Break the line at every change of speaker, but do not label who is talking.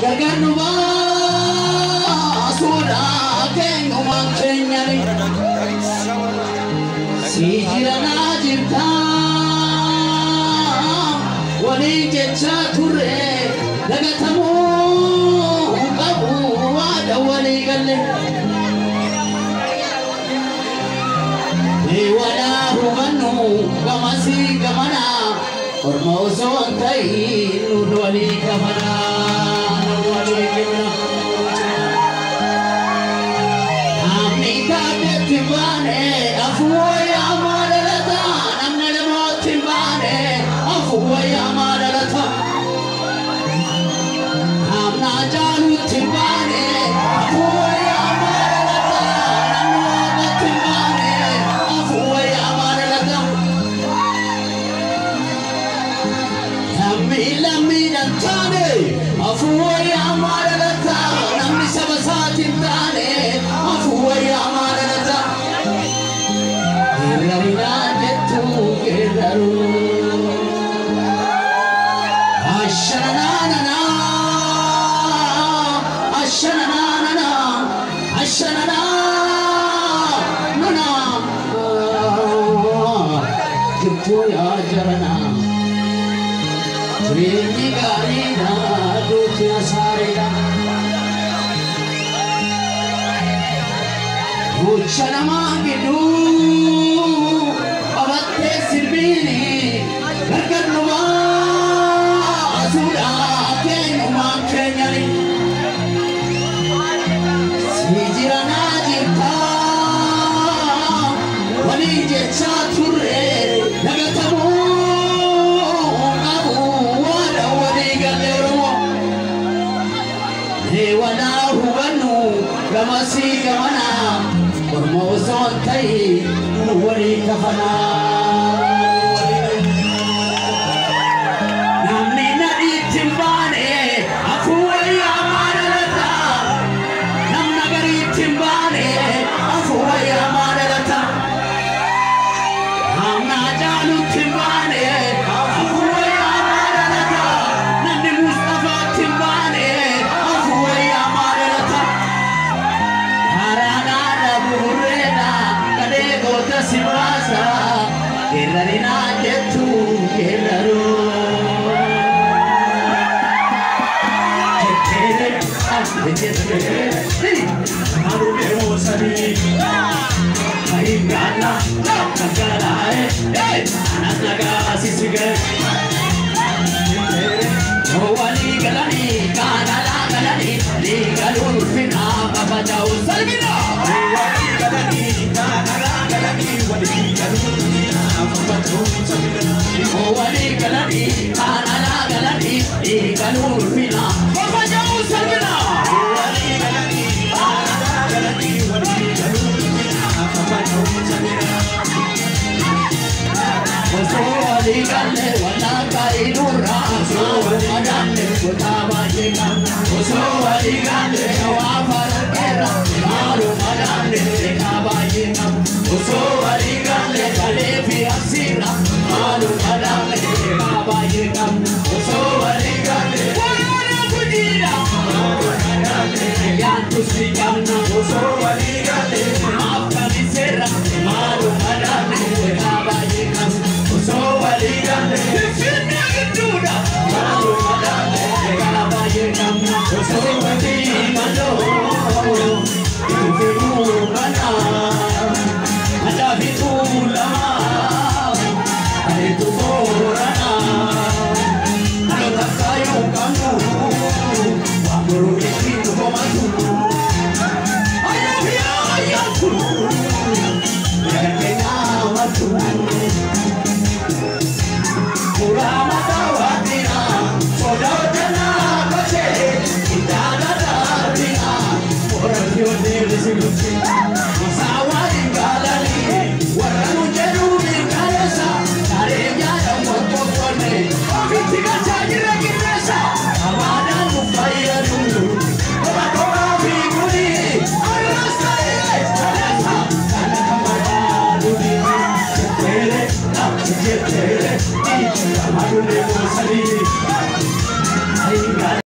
Garganuba Sura Kengo Manchenyari Sijirana Jirta Wali Jecha Ture Dagatamu Kabu Wada Wali Galle Wala Hubanu Gamasi Gamana Ormoso Antai Nudwali Gamana Nudwali Gamana Amika Timbane Afuya Madarata Namnemo Timbane Afuya Madarata Amna Jalu Timbane Afuya Madarata Namnemo Timbane Afuya Madarata Amila Mina Tane Afuya Madarata Namni Sabasati Tane Afuya Madarata Hirarina Jetu Geraru Ashanana Ashanana Ashanana Nana Kituya Jarana Treni Garina Dutya Sarida Uchanama Gidu Abate Sirbini Garganuba Asura Kenuma Kenyari Sijirana Jirta Wali Jecha Ture Nagatamu Abu Wada Wali Galero Dewana Hubanu Gamasi Gamana Ormozon Tai Wali Kafana Namni Nadi Timbane Afuya Madarata Namnagari Timbane Afuya Madarata Namna Jalu Timbane Afuya Madarata Namni Mustafa Timbane Afuya Madarata Harana Burena Kadego Tasimasa Gerarina Jetu Geraru So